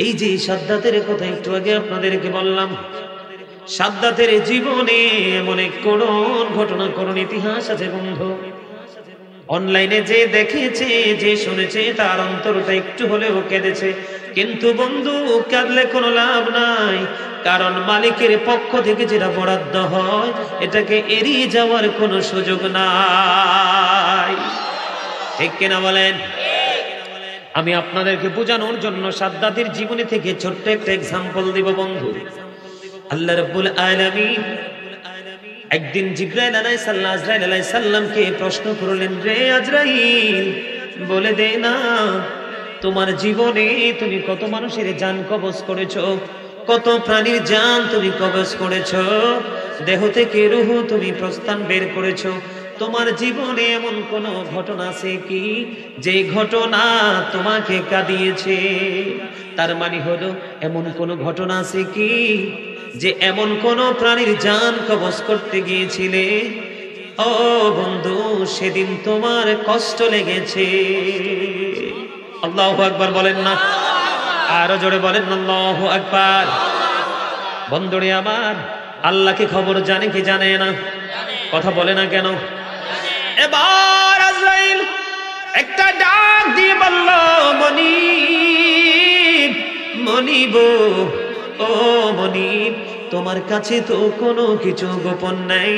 এই যে সাদ্দাতের কথা একটু আগে আপনাদেরকে বললাম, সাদ্দাতের জীবনে এমন এক করুণ ঘটনা, করুণ ইতিহাস আছে বন্ধু। অনলাইনে যে দেখেছে, যে শুনেছে, তার অন্তরটা একটু হলেও কেঁদেছে। কিন্তু বন্ধু, কাঁদলে কোনো লাভ নাই, কারণ মালিকের পক্ষ থেকে যেটা বরাদ্দ হয় এটাকে এড়িয়ে যাওয়ার কোনো সুযোগ নাই। ঠিক কিনা বলেন? আমি আপনাদেরকে বোঝানোর জন্য সাদ্দাতের জীবনী থেকে ছোট্ট একটা এক্সাম্পল দিব বন্ধু। আল্লাহ রাব্বুল আলামিন একদিন জিবরাইল আলাইহিস সালামকে প্রশ্ন করলেন, রে আজরাইল, বলে দে না, তোমার জীবনে তুমি কত মানুষের জান কবজ করেছো, কত প্রাণীর জান তুমি কবজ করেছো, দেহ থেকে রূহ তুমি প্রস্থান বের করেছো। তোমার জীবনে এমন কোন ঘটনা আছে কি যে ঘটনা তোমাকে কাঁদিয়েছে? তার মানে হলো, এমন কোন ঘটনা আছে কি যে এমন কোন প্রাণীর জান কবজ করতে গিয়েছিলে, ও বন্ধু, সেদিন তোমার কষ্ট লেগেছে? আল্লাহু আকবার বলেন না? আরো জোরে বলেন আল্লাহু আকবার। বন্ধুরে আমার, আল্লাহকে খবর জানে কি জানে না? কথা বলে না কেন? এবার আজরাইল একটা ডাক দিয়ে বলল, মনিব, মনিব, ও মনিব, তোমার কাছে তো কোনো কিছু গোপন নাই,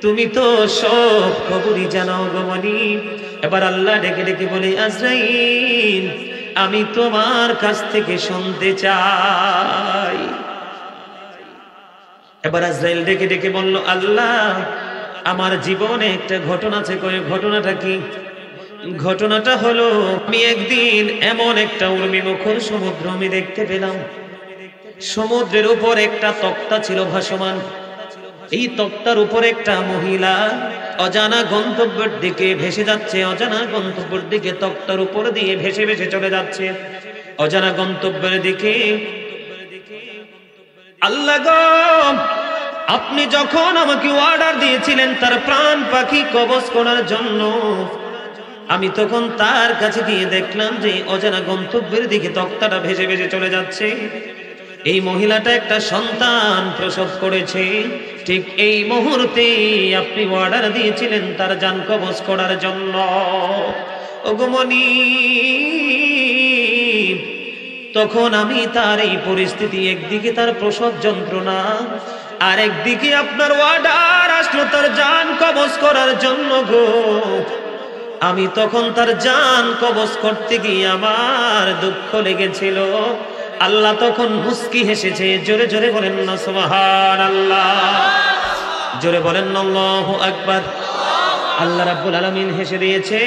তুমি তো সব খবরই জানো গো মনিব। এবার আল্লাহ ডেকে ডেকে বলে, আজরাইল, আমি তোমার কাছ থেকে শুনতে চাই। এবার আজরাইল ডেকে ডেকে বলল, আল্লাহ, আমার জীবনে একটা ঘটনা আছে। কই ঘটনাটা কি? ঘটনাটা হলো, আমি একদিন এমন একটা উর্মি মুখর সমুদ্র আমি দেখতে পেলাম। সমুদ্রের উপর একটা তক্তা ছিল ভাসমান। এই তক্তার উপর একটা মহিলা অজানা গন্তব্যের দিকে ভেসে যাচ্ছে, অজানা গন্তব্যের দিকে তক্তার উপর দিয়ে ভেসে ভেসে চলে যাচ্ছে, অজানা গন্তব্যের দিকে। আল্লাহ গো, আপনি যখন আমাকে অর্ডার দিয়েছিলেন তার প্রাণ পাখি কবজ করার জন্য, আমি তখন তার কাছে গিয়ে দেখলাম যে অজানা গন্তব্যের দিকে তক্তাটা ভেসে ভেসে চলে যাচ্ছে। এই মহিলাটা একটা সন্তান প্রসব করেছে। ঠিক এই মুহূর্তে আপনি অর্ডার দিয়েছিলেন তার জান কবজ করার জন্য। ওগো মনিব, তখন আমি তার এই পরিস্থিতি, একদিকে তার প্রসব যন্ত্রণা, আর একদিকে আপনার অর্ডার আসলো তার জান কবজ করার জন্য গো। আমি তখন তার জান কবজ করতে গিয়ে আমার দুঃখ লেগেছিল। আল্লাহ তখন মুস্কি হেসেছে। জোরে জোরে বলেন না সুবহানাল্লাহ, জোরে বলেন না আল্লাহু আকবার। আল্লাহ রাব্বুল আলামিন হেসে দিয়েছে।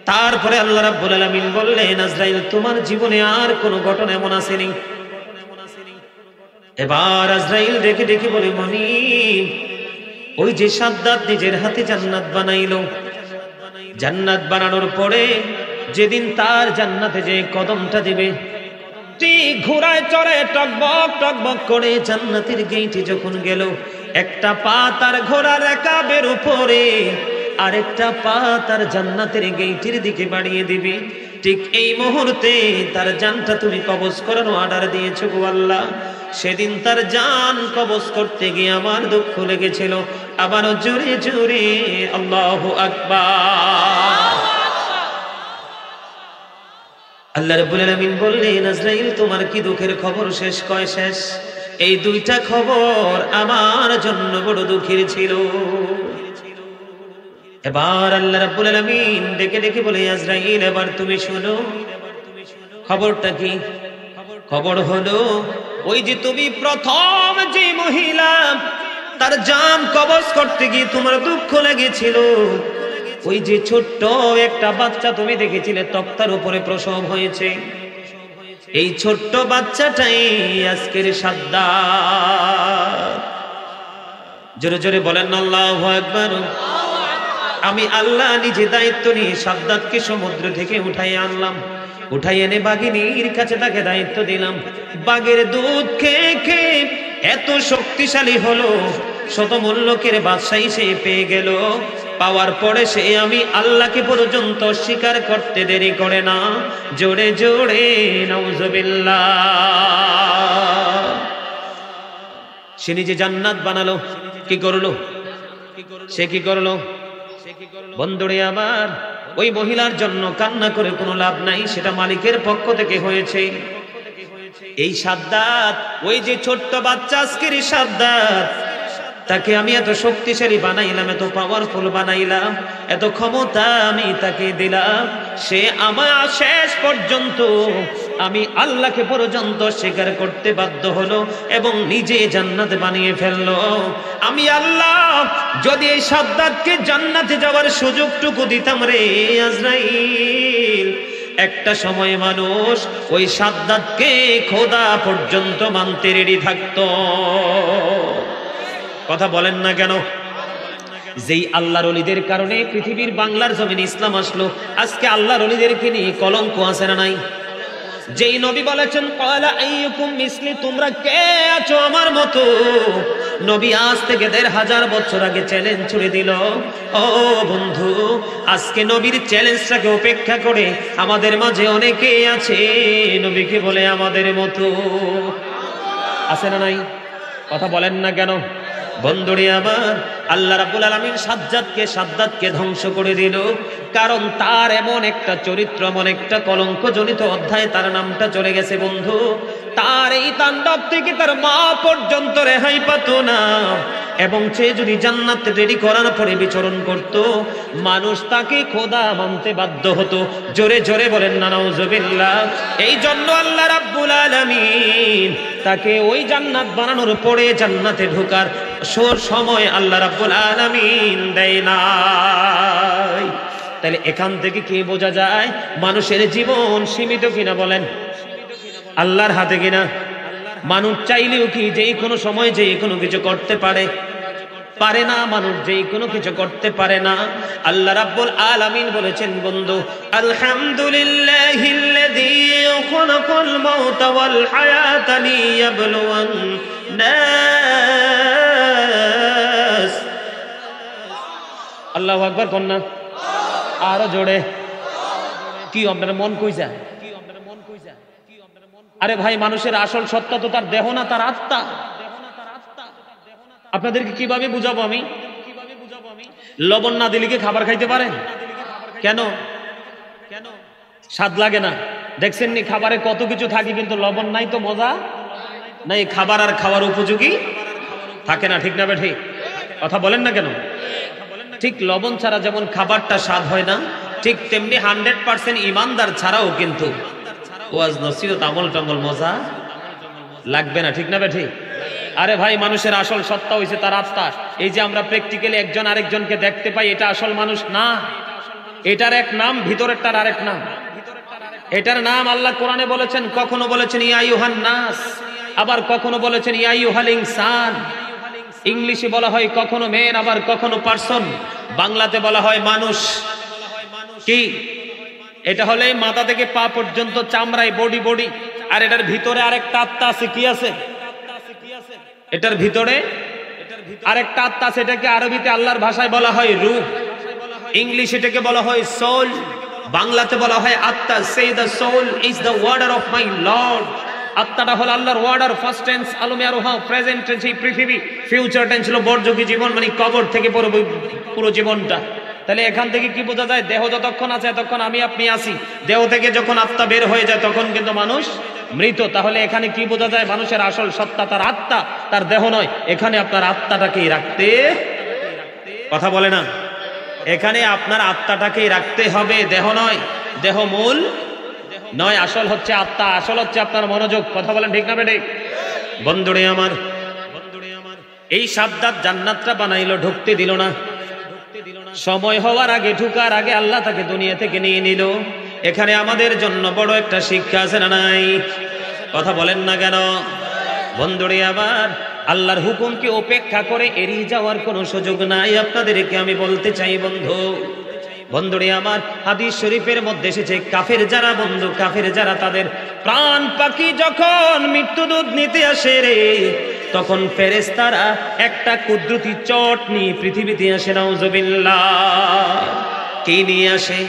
তারপরে আল্লাহ রাব্বুল আলামিন বললেন, আজরাইল, তোমার জীবনে আর কোন ঘটনা এমন আসেনি? এবার আজরাইল ডেকে ডেকে বলে, মনিব, ওই যে সাদ্দাত নিজের হাতে জান্নাত বানাইলো, জান্নাত বানানোর পরে যেদিন তার জান্নাতে যে কদমটা দিবে, ঠিক ঘোড়ায় চড়ে টকবক টকবক করে জান্নাতের গেইটে যখন গেল, একটা পা তার ঘোড়ার একাবের উপরে, আরেকটা পা তার জান্নাতের গেইটের দিকে বাড়িয়ে দিবে। ঠিক এই মুহূর্তে তার জানটা তুমি কবজ করানো অর্ডার দিয়েছো গো আল্লাহ। সেদিন তার জান কবজ করতে গিয়ে আমার দুঃখ লেগেছিল। আবারও জোরে জোরে আল্লাহু আকবার। আল্লাহ রাব্বুল আলামিন বললেন, আজরাইল, তোমার কি দুঃখের খবর শেষ? কয় শেষ। এই দুইটা খবর আমার জন্য বড় দুঃখের ছিল। এবার আল্লাহ রাব্বুল আলামিন ডেকে ডেকে বলে, আজরাইল, এবার তুমি শোনো। খবরটা কি? খবর হলো, ওই যে তুমি প্রথম যে মহিলা তার জান কবজ করতে গিয়ে তোমার দুঃখ লেগেছিল, ওই যে ছোট্ট একটা বাচ্চা তুমি দেখেছিলে তক্তার উপরে প্রসব হয়েছে, এই ছোট্ট বাচ্চাটাই আজকের সাদ্দাত। জোরে জোরে বলেন আল্লাহু আকবার। আমি আল্লাহ নিজে দায়িত্ব নিয়ে সাদ্দাতকে সমুদ্র থেকে উঠাই আনলাম। উঠাই এনে বাঘিনীর কাছে তাকে দায়িত্ব দিলাম। বাঘের দুধ খেয়ে খেয়ে এত শক্তিশালী হলো, শতমূল্যকের বাদশাহী সে পেয়ে গেল। পাওয়ার পরে সে আমি আল্লাহকে পর্যন্ত স্বীকার করতে দেরি করে না। জোরে জোরে নাউজুবিল্লাহ। সে নিজে জান্নাত বানালো, কি করলো? সে কি করলো? বন্ধুরে আমার, ওই মহিলার জন্য কান্না করে কোনো লাভ নাই, সেটা মালিকের পক্ষ থেকে হয়েছে। এই সাদ্দাত, ওই যে ছোট্ট বাচ্চা আজকের সাদ্দাত, তাকে আমি এত শক্তিশালী বানাইলাম, এত পাওয়ারফুল বানাইলাম, এত ক্ষমতা আমি তাকে দিলাম, সে আমার শেষ পর্যন্ত আমি আল্লাহকে পর্যন্ত স্বীকার করতে বাধ্য হলো এবং নিজে জান্নাত বানিয়ে ফেললো। আমি আল্লাহ যদি এই সাদ্দাতকে জান্নাতে যাওয়ার সুযোগটুকু দিতাম রে আজরাইল, একটা সময় মানুষ ওই সাদ্দাতকে খোদা পর্যন্ত মানতে রেডি থাকতো। কথা বলেন না কেন? যেই আল্লাহর ওলিদের কারণে পৃথিবীর বাংলার জমিনে ইসলাম আসলো। আজকে আল্লাহর ওলিদেরকে নিয়ে কলঙ্ক আছে না নাই? যেই নবী বলেছেন ক্বালা আইয়ুকুম মিসলি, তোমরা কে আছো আমার মতো, নবী আজ থেকে ১৫০০ বছর আগে চ্যালেঞ্জ ছুড়ে দিল। ও বন্ধু, আজকে নবীর চ্যালেঞ্জটাকে উপেক্ষা করে আমাদের মাঝে অনেকে আছে নবীকে বলে আমাদের মতো। আছে না নাই? কথা বলেন না কেন? বন্ধুরে আমার, আল্লাহ রাব্বুল আলামিন সাদ্দাতকে ধ্বংস করে দিল, কারণ তার এমন একটা চরিত্র, এমন একটা কলঙ্কজনিত অধ্যায় তার নামটা চলে গেছে। বন্ধু, তার এই তাণ্ডব থেকে তার মা পর্যন্ত রেহাই পেত না, এবং সে যদি জান্নাতে দেরি করার পরে বিচরণ করত, মানুষ তাকে খোদা মানতে বাধ্য হতো। জোরে জোরে বলেন না নাউজুবিল্লাহ। এই জন্য আল্লাহ রাব্বুল আলামিন তাকে ওই জান্নাত বানানোর পরে জান্নাতে ঢোকার সময় আল্লাহ রাব্বুল আলামিন দেয় নাই। তাহলে এখান থেকে কি বোঝা যায় মানুষের জীবন সীমিত কিনা? বলেন, আল্লাহর হাতে কিনা? মানুষ চাইলেও কি যেই কোনো সময় যেই কোনো কিছু করতে পারে? পারে না। মানুষ যেই কোনো কিছু করতে পারে না। আল্লাহ রাব্বুল আলামিন বলেছেন বন্ধু, আলহামদুলিল্লাহিল্লাযী খালাকাল মাউতা ওয়াল হায়াতা লিয়াবলুওয়ান্নাস। আল্লাহু আকবার কন্যা, আরো জোরে। কি আপনার মন কই যায়? আরে ভাই, মানুষের আসল সত্তা তো তার দেহ না, তার আত্মা। আপনাদেরকে কিভাবে বুঝাবো আমি? লবণ না দিলে কি খাবার খাইতে পারেন? কেন? স্বাদ লাগে না? দেখছেন নি খাবারে কত কিছু থাকে, কিন্তু লবণ নাই তো মজা নাই, খাবার আর খাওয়ার উপযোগী থাকে না। ঠিক না বেঠি? কথা বলেন না কেন? ঠিক লবণ ছাড়া যেমন খাবারটা স্বাদ হয় না, ঠিক তেমনি 100% ইমানদার ছাড়াও কিন্তু ওয়াজ নসিহত আমল টামল মজা লাগবে না। ঠিক না বেঠি? আরে ভাই, মানুষের আসল সত্তা হইছে তার আত্মা। এই যে আমরা প্র্যাকটিক্যালি একজন আরেকজনকে দেখতে পাই, এটা আসল মানুষ না। এটার এক নাম, ভিতরেরটার আরেক নাম। এটার নাম আল্লাহ কোরআনে বলেছেন, কখনো বলেছেন ইয়া আইয়ুহান নাস, আবার কখনো বলেছেন ইয়া আইয়ুহাল ইনসান। ইংলিশে বলা হয় কখনো মেন, আবার কখনো পারসন। বাংলাতে বলা হয় মানুষ। কি? এটা হলে মাথা থেকে পা পর্যন্ত চামড়ায় বডি, আর এটার ভিতরে আরেকটা আত্মা আছে। কি আছে? এটার ভিতরে আরেকটা আত্মা আছে। এটাকে আরবিতে আল্লাহর ভাষায় বলা হয় রূহ, ইংলিশ এটাকে বলা হয় সোল, বাংলাতে বলা হয় আত্মা। Say the soul is the order of my lord. আত্মাটা হলো আল্লাহর ওয়ার্ডার। ফার্স্ট টেন্স আলমে আরোহা, প্রেজেন্ট টেন্স এই পৃথিবী, ফিউচার টেন্স হলো বরযোগী জীবন, মানে কবর থেকে পুরো জীবনটা। তাহলে এখান থেকে কি বোঝা যায়? দেহ যতক্ষণ আছে এতক্ষণ আমি আপনি আছি, দেহ থেকে যখন আত্মা বের হয়ে যায় তখন কিন্তু মানুষ মৃত। তাহলে এখানে কি বোঝা যায়? মানুষের আসল সত্তা তার আত্মা, তার দেহ নয়। এখানে আপনার আত্মাটাকেই রাখতে, কথা বলে না, এখানে আপনার আত্মাটাকেই রাখতে হবে, দেহ নয়। দেহ মূল নয়, আসল হচ্ছে আত্মা, আসল হচ্ছে আপনার মনোযোগ। কথা বলেন ঠিক না বেটে? বন্ধুরে আমার, এই সাদ্দাত জান্নাতটা বানাইলো, ঢুকতে দিল না। সময় হওয়ার আগে, ঢুকার আগে আল্লাহ তাকে দুনিয়া থেকে নিয়ে নিল। এখানে আমাদের জন্য বড় একটা শিক্ষা আছে না নাই? কথা বলেন না কেন? বন্ধুরে আমার, আল্লাহর হুকুমকে উপেক্ষা করে এড়িয়ে যাওয়ার কোনো সুযোগ নাই। আপনাদেরকে আমি বলতে চাই বন্ধুরে আমার, হাদিস শরীফের মধ্যে এসেছে কাফের যারা, বন্ধু কাফের যারা, তাদের প্রাণ পাখি যখন মৃত্যুদূত নিতে আসে রে, তখন ফেরেশতারা একটা কুদরতি চট নিয়ে পৃথিবীতে আসে, নাউজুবিল্লাহ। কি নিয়ে আসে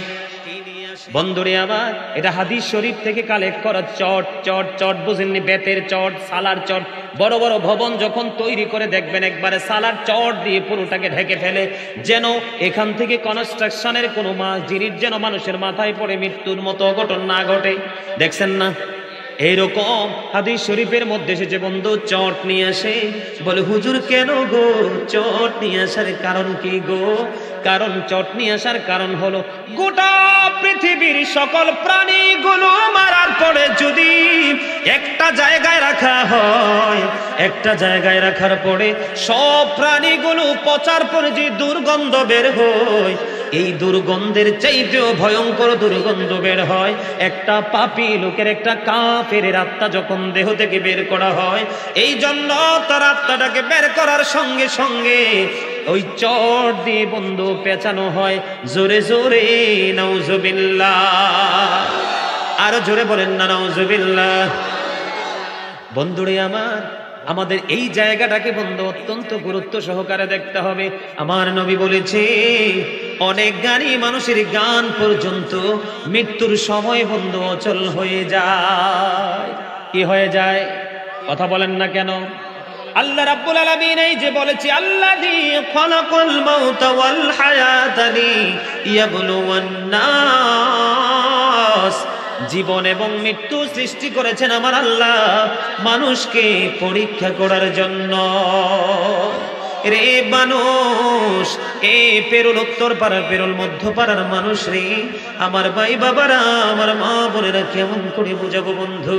বন্ধুরে আমার? এটা হাদিস শরীফ থেকে কালেক্ট করা চট। চট চট বুঝেননি? বেতের চট, সালার চট। বড় বড় ভবন যখন তৈরি করে দেখবেন একবারে সালার চট দিয়ে পুরোটাকে ঢেকে ফেলে, যেন এখান থেকে কনস্ট্রাকশনের কোনো জিনিস যেন মানুষের মাথায় পড়ে মৃত্যুর মতো অঘটন না ঘটে। দেখছেন না? এইরকম হাদিস শরীফের মধ্যে এসেছে বন্ধু, চট নিয়ে আসে। বলে হুজুর কেন গো চট নিয়ে আসার কারণ কি গো? কারণ চট নিয়ে আসার কারণ হলো গোটা পৃথিবীর সকল প্রাণীগুলো মারার পরে যদি একটা জায়গায় রাখা হয়, একটা জায়গায় রাখার পরে সব প্রাণীগুলো পচার পরে যে দুর্গন্ধ বের হয়, এই দুর্গন্ধের চাইতেও ভয়ঙ্কর দুর্গন্ধ বের হয় একটা পাপী লোকের, একটা কাফের আত্মা যখন দেহ থেকে বের করা হয়। এই জন্য তার আত্মাটাকে বের করার সঙ্গে সঙ্গে ওই চট দিয়ে বন্ধু পেঁচানো হয় জোরে জোরে, নাউজুবিল্লাহ। আরো জোরে বলেন না নাউজুবিল্লাহ। বন্ধুরে আমার, আমাদের এই জায়গাটাকে বন্ধু অত্যন্ত গুরুত্ব সহকারে দেখতে হবে। আমার নবী বলেছে অনেক জ্ঞানী মানুষের জ্ঞান পর্যন্ত মৃত্যুর সময় বন্ধু অচল হয়ে যায়। কি হয়ে যায়? কথা বলেন না কেন? আল্লাহ রাব্বুল আলামিন এই যে বলেছে, আল্লাযী খালাকাল মাউতা ওয়াল হায়াতা লিয়াবলুওয়ান নাস, জীবন এবং মৃত্যু সৃষ্টি করেছেন আমার আল্লাহ মানুষকে পরীক্ষা করার জন্য। রে মানুষ, এ পেরুল উত্তর পাড়ার, পেরুল মধ্য পাড়ার মানুষ রে, আমার ভাই বাবারা, আমার মা বোনেরা, কেমন করে বুঝাবো বন্ধু?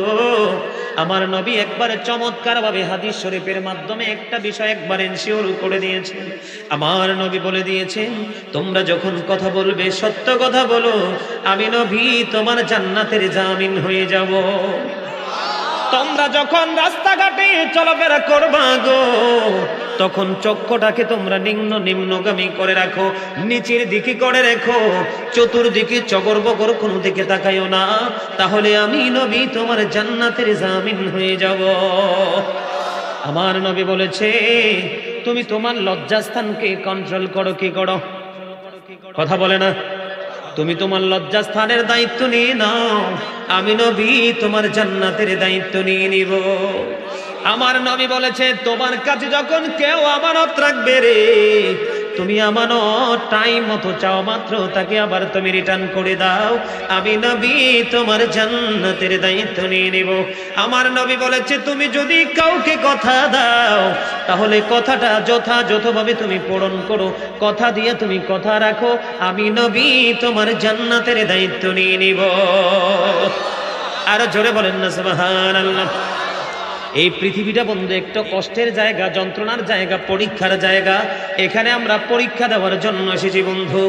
আমার নবী একবারে চমৎকার ভাবে হাদিস শরীফের মাধ্যমে একটা বিষয় একবার এনশিওর করে দিয়েছেন। আমার নবী বলে দিয়েছেন, তোমরা যখন কথা বলবে সত্য কথা বলো, আমি নবী তোমার জান্নাতের জামিন হয়ে যাব। তোমরা যখন রাস্তাঘাটে চলাফেরা করবা গো, তখন চক্ষুটাকে তোমরা নিম্নগামী করে রাখো, নিচের দিকে করে রেখো, চতুর্দিকে চগর বগর কোনো দিকে তাকাইও না, তাহলে আমি নবী তোমার জান্নাতের জামিন হয়ে যাব। আমার নবী বলেছে, তুমি তোমার লজ্জাস্থানকে কন্ট্রোল করো। কি করো? কথা বলে না? তুমি তোমার লজ্জাস্থানের দায়িত্ব নিয়ে নাও, আমি নবী তোমার জান্নাতের দায়িত্ব নিয়ে নিব। আমার নবী বলেছে, তোমার কাছে যখন কেউ আমানত রাখবে রে, তুমি আমানত টাইম মতো চাও মাত্র, তাকে আবার তুমি রিটার্ন করে দাও, আমি নবী তোমার জান্নাতের দায়িত্ব নিয়ে নেব। আমার নবী বলেছে, তুমি যদি কাউকে কথা দাও, তাহলে কথাটা যথাযথভাবে তুমি পূরণ করো, কথা দিয়ে তুমি কথা রাখো, আমি নবী তোমার জান্নাতের দায়িত্ব নিয়ে নিব। আরো জোরে বলেন না সুবহানাল্লাহ। এই পৃথিবীটা বন্ধু একটা কষ্টের জায়গা, যন্ত্রণার জায়গা, পরীক্ষার জায়গা। এখানে আমরা পরীক্ষা দেওয়ার জন্য এসেছি বন্ধু।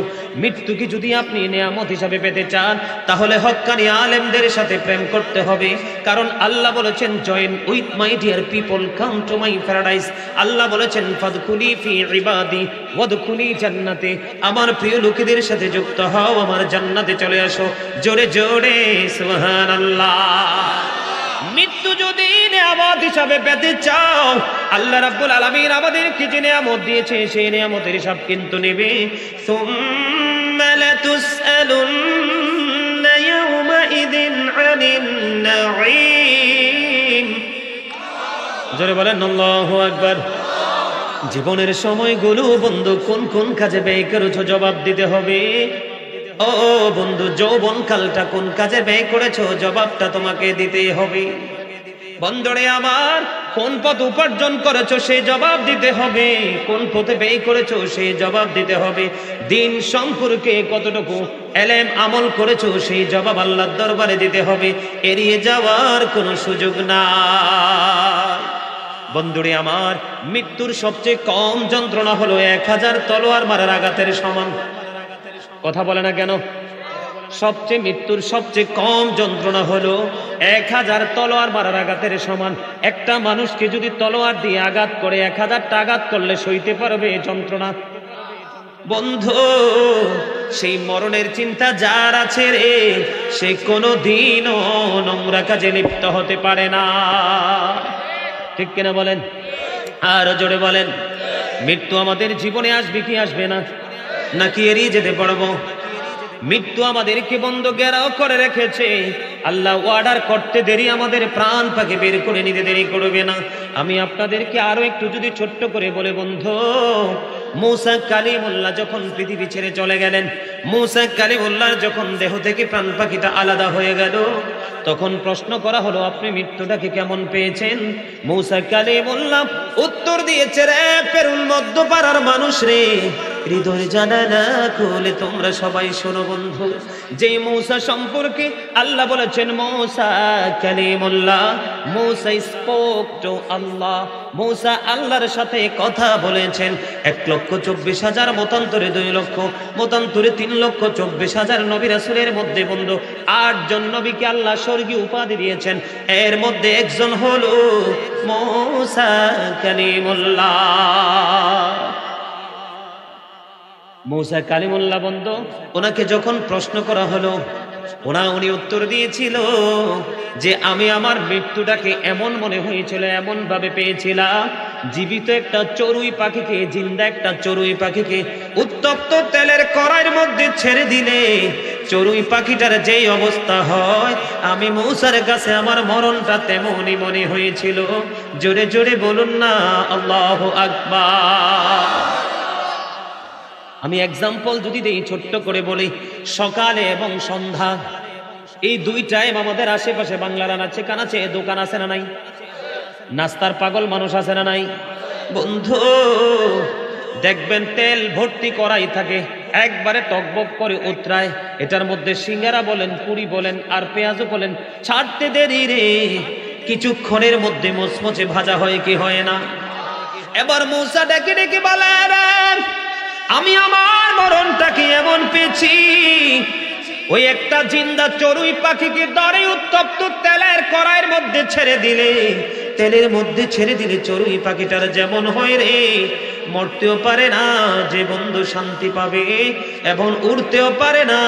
মৃত্যুকে যদি আপনি নিয়ামত হিসাবে পেতে চান, তাহলে হক্কানি আলেমদের সাথে প্রেম করতে হবে। কারণ আল্লাহ বলেছেন, join with my dear people, come to my paradise. আল্লাহ বলেছেন, ফাদখুলি ফি ইবাদি ওয়াদখুলি জান্নাতে, আমার প্রিয় লোকেদের সাথে যুক্ত হও, আমার জান্নাতে চলে আসো। জোরে জোরে সুবহানাল্লাহ। মৃত্যু যদি নিয়ামত হিসাবে পেতে চাও, আল্লাহ রাব্বুল আলামিন আমাদেরকে যে নিয়ামত দিয়েছে সেই নিয়ামতের হিসাব কিন্তু নেবে। সুম্মা লাতুসআলুন্না ইয়াওমাইযিন আনিন নাঈম। জোরে বলেন আল্লাহু আকবার। জীবনের সময়গুলো বন্ধু কোন কোন কাজে ব্যয় করেছো জবাব দিতে হবে। ও বন্ধু, যৌবন কালটা কোন কাজে ব্যয় করেছো জবাবটা তোমাকে দিতে হবে। বন্ধুরে আমার, কোন পথ উপার্জন করেছো সেই জবাব দিতে হবে, কোন পথে ব্যয় করেছো সেই জবাব দিতে হবে। দিন সম্পর্কে কতটুকু এলেম আমল করেছো সেই জবাব আল্লাহর দরবারে দিতে হবে, এড়িয়ে যাওয়ার কোনো সুযোগ নাই। বন্ধুরে আমার, মৃত্যুর সবচেয়ে কম যন্ত্রণা হলো 1000 তলোয়ার মারার আঘাতের সমান। কথা বলে না কেন? মৃত্যুর সবচেয়ে কম যন্ত্রণা হলো 1000 তলোয়ার মারার আঘাতের সমান। একটা মানুষকে যদি তলোয়ার দিয়ে আঘাত করে 1000টা আঘাত করলে সইতে পারবে যন্ত্রণা? বন্ধু, সেই মরণের চিন্তা যার আছে রে, সে কোনোদিনও নোংরা কাজে লিপ্ত হতে পারে না। ঠিক কিনা বলেন? আর জোরে বলেন, মৃত্যু আমাদের জীবনে আসবে কি আসবে না, নাকি এড়িয়ে যেতে পারবো? মৃত্যু আমাদেরকে বন্ধ ঘেরাও করে রেখেছে। আল্লাহ অর্ডার করতে দেরি আমাদের প্রাণ পাকে বের করে নিতে দেরি করবে না। আমি আপনাদেরকে আরো একটু যদি ছোট্ট করে বলে, বন্ধু, মূসা কালিমুল্লাহ যখন পৃথিবী ছেড়ে চলে গেলেন, মূসা কালিমুল্লাহর যখন দেহ থেকে প্রাণ পাখিটা আলাদা হয়ে গেল, তখন প্রশ্ন করা হলো, আপনি মৃত্যুটাকে কেমন পেয়েছেন? মূসা কালিমুল্লাহ উত্তর দিয়েছে, রে পেরুল মধ্যপাড়ার মানুষ রে, হৃদয় জানালা খুলে তোমরা সবাই শোনো বন্ধু। যে মূসা সম্পর্কে আল্লাহ বলেছেন মূসা কালিমুল্লাহ, মূসা স্পোক টু আল্লাহ, মূসা আল্লাহর সাথে কথা বলেছেন। 1,24,000 মতান্তরে 2 লক্ষ, মতান্তরে 3,24,000 নবী রাসূলের মধ্যে বন্ধু 8 জন নবীকে আল্লাহ স্বর্গীয় উপাধি দিয়েছেন। এর মধ্যে একজন হলো মূসা কালিমুল্লাহ। মূসা কালিমুল্লাহ বন্ধু, ওনাকে যখন প্রশ্ন করা হলো, উনি উত্তর দিয়েছিল যে আমি আমার মৃত্যুটাকে এমন মনে হয়েছিল, এমন ভাবে পেয়েছিলাম, জীবিত একটা চড়ুই পাখিকে, জিন্দা একটা চড়ুই পাখিকে উত্তপ্ত তেলের কড়াইয়ের মধ্যে ছেড়ে দিলে চড়ুই পাখিটার যেই অবস্থা হয়, আমি মূসার কাছে আমার মরণটা তেমনই মনে হয়েছিল। জোরে জোরে বলুন না আল্লাহু আকবার। আমি এক্সাম্পল যদি দেই, ছোট্ট করে বলি, সকালে এবং সন্ধ্যা এই 2 টাইম আমাদের আশেপাশে বাংলার আনাচে কানাচে দোকান আছে না নাই? নাস্তার পাগল মানুষ আছে না নাই? বন্ধু দেখবেন তেল ভর্তি করাই থাকে, একবারে টকবক করে উতরায়, এটার মধ্যে সিঙ্গারা বলেন, পুরি বলেন, আর পেঁয়াজও বলেন, ছাড়তে দেরি রে, কিছুক্ষণের মধ্যে মুচমুচে ভাজা হয় কি হয় না? এবার মূসা ডেকে ডেকে বলে, আমি আমার মরণটাকে এমন পেয়েছি, ওই একটা জিন্দা চড়ুই পাখিকে ধরে উত্তপ্ত তেলের কড়াইয়ের মধ্যে ছেড়ে দিলে, তেলের মধ্যে ছেড়ে দিলে চড়ুই পাখিটার যেমন হয় রে, মরতেও পারে না যে বন্ধু শান্তি পাবে, এবং উড়তেও পারে না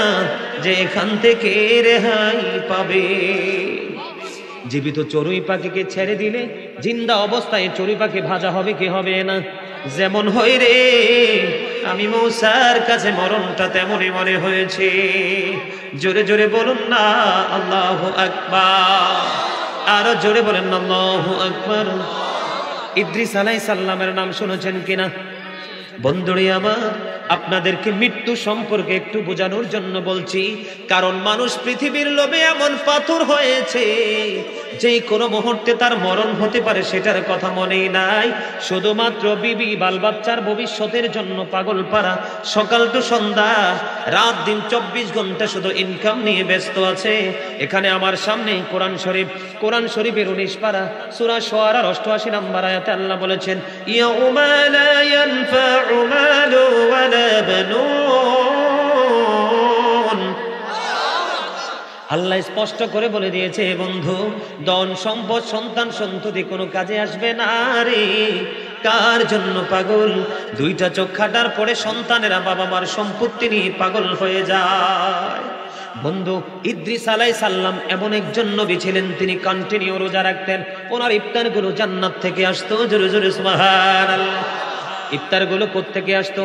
যে এখান থেকে রেহাই পাবে। জীবিত চড়ুই পাখিকে ছেড়ে দিলে জিন্দা অবস্থায় চড়ুই পাখি ভাজা হবে কি হবে না? যেমন হয় রে, আমি মূসার কাছে মরণটা তেমনই মনে হয়েছে। জোরে জোরে বলুন না আল্লাহু আকবার, আরো জোরে বলেন না আল্লাহু আকবার। ইদ্রিস আলাইহিস সালামের নাম শুনেছেন কিনা? বন্ধুরে আমার, আপনাদেরকে মৃত্যু সম্পর্কে একটু বোঝানোর জন্য বলছি, কারণ মানুষ পৃথিবীর লোভে এমন পাথর হয়েছে যে কোনো মুহূর্তে তার মরণ হতে পারে, সেটার কথা মনেই নাই। শুধুমাত্র বিবি বাল বাচ্চার ভবিষ্যতের জন্য পাগল পারা, সকাল টু সন্ধ্যা, রাত দিন 24 ঘন্টা শুধু ইনকাম নিয়ে ব্যস্ত আছে। এখানে আমার সামনে কোরআন শরীফ, কোরআন শরীফের 19 পারা সূরা শুআরার 88 নম্বর আয়াতে আল্লাহ বলেছেন, ইয়াউমা লা ইয়ানফাউ মালু ওয়ালা বানুন। আল্লাহ স্পষ্ট করে বলে দিয়েছে, বন্ধু, ধন সম্পদ সন্তান সন্ততি কোনো কাজে আসবে না রে। কার জন্য পাগল? 2টা চোখ খাটার পরে সন্তানেরা বাবা মার সম্পত্তি নিয়ে পাগল হয়ে যায়। বন্ধু, ইদ্রিস আলাইহিস সালাম এমন একজন নবী ছিলেন, তিনি কন্টিনিউ রোজা রাখতেন। ওনার ইফতারগুলো জান্নাত থেকে আসতো। জোরে জোরে সুবহানাল্লাহ। ইফতারগুলো কোত্থেকে আসতো?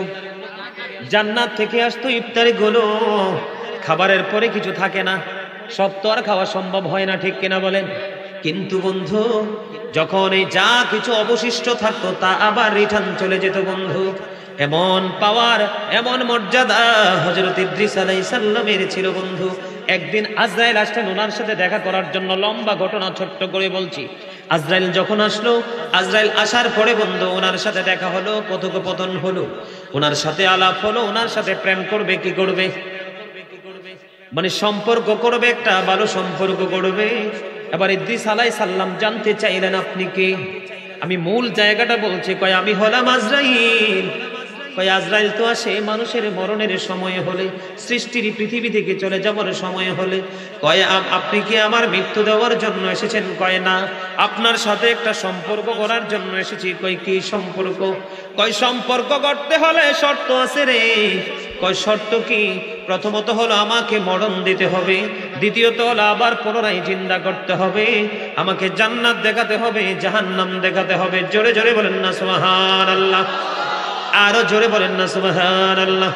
জান্নাত থেকে আসতো ইফতারগুলো। খাবারের পরে কিছু থাকে না, সব তো আর খাওয়া সম্ভব হয় না, ঠিক কিনা বলেন? কিন্তু বন্ধু, যখন এই যা কিছু অবশিষ্ট থাকতো তা আবার রিটার্ন চলে যেত বন্ধু। এমন পাওয়ার, এমন মর্যাদা হযরত ইদ্রিস আলাইহিস সালামের ছিল বন্ধু। একদিন আজরাইল আসলেন ওনার সাথে দেখা করার জন্য। লম্বা ঘটনা ছোট্ট করে বলছি। আজরাইল যখন আসলো, আজরাইল আসার পরে বন্ধু ওনার সাথে দেখা হলো, কথোপকথন হলো, ওনার সাথে আলাপ হলো, ওনার সাথে প্রেম করবে কি করবে, মানে সম্পর্ক করবে, একটা ভালো সম্পর্ক করবে। এবার ইদ্রিস আলাইহিস সালাম জানতে চাইলেন, আপনি কে? আমি মূল জায়গাটা বলছি। কয়, আমি হলাম আজরাইল। কয়, আজরাইল তো আসে মানুষের মরণের সময় হলে, সৃষ্টির পৃথিবী থেকে চলে যাওয়ার সময় হলে। কয়, আপনি কি আমার মৃত্যু দেওয়ার জন্য এসেছেন? কয়, না, আপনার সাথে একটা সম্পর্ক করার জন্য এসেছি। কয়, কি সম্পর্ক? কয়, সম্পর্ক করতে হলে শর্ত আছে রে। কয়, শর্ত কি? প্রথমত হলো আমাকে মরণ দিতে হবে, দ্বিতীয়ত হলো আবার পুনরায় জিন্দা করতে হবে, আমাকে জান্নাত দেখাতে হবে, জাহান্নাম দেখাতে হবে। জোরে জোরে বলেন না সুবহানাল্লাহ, আরো জোরে বলেন না সুবহানাল্লাহ।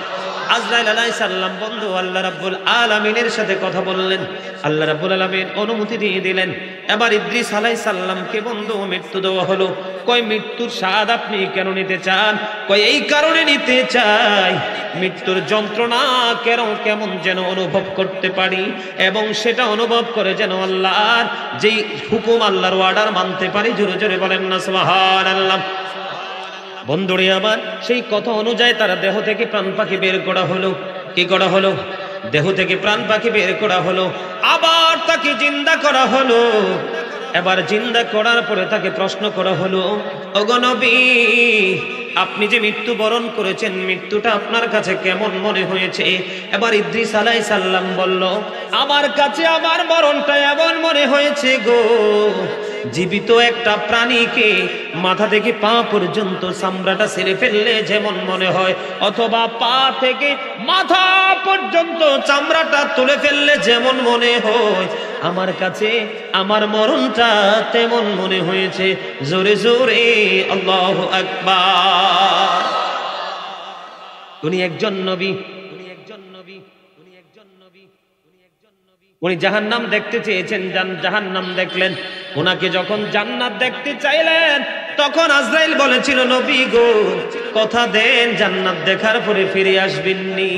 আজরাইল আলাইহিস সালাম বন্ধু আল্লাহ রাব্বুল আলামিনের সাথে কথা বললেন, আল্লাহ রাব্বুল আলামিন অনুমতি দিয়ে দিলেন। এবার ইদ্রিস আলাইহিস সালামকে বন্ধু মৃত্যু দেওয়া হলো। কয় মৃত্যুর স্বাদ আপনি কেন নিতে চান? কয় এই কারণে নিতে চাই, মৃত্যুর যন্ত্রণা কেমন যেন অনুভব করতে পারি, এবং সেটা অনুভব করে যেন আল্লাহর যেই হুকুম, আল্লাহর অর্ডার মানতে পারি। জোরে জোরে বলেন না সুবহানাল্লাহ। বন্ধুরে আমার, সেই কথা অনুযায়ী তারা দেহ থেকে প্রাণ পাখি বের করা হলো। কি করা হলো? দেহ থেকে প্রাণ পাখি বের করা হলো, আবার তাকে জিন্দা করা হলো। এবার জিন্দা করার পরে তাকে প্রশ্ন করা হলো, ওগো নবী, আপনি যে মৃত্যুবরণ করেছেন, মৃত্যুটা আপনার কাছে কেমন মনে হয়েছে? এবার ইদ্রিস আলাইহিস সালাম বলল, আমার কাছে আমার মরণটা এমন মনে হয়েছে গো, জীবিত একটা প্রাণীকে মাথা থেকে পা পর্যন্ত চামড়াটা ছিঁড়ে ফেললে যেমন মনে হয়, অথবা পা থেকে মাথা পর্যন্ত চামড়াটা তুলে ফেললে যেমন মনে হয়, আমার কাছে আমার মরণটা তেমন মনে হয়েছে। জোরে জোরে আল্লাহু আকবার। উনি একজন নবী, উনি জাহান্নাম দেখতে চেয়েছেন, জাহান্নাম দেখলেন। ওনাকে যখন জান্নাত দেখতে চাইলেন, তখন আজরাইল বলেছিল, নবী গো, কথা দেন জান্নাত দেখার পরে ফিরে আসবেননি।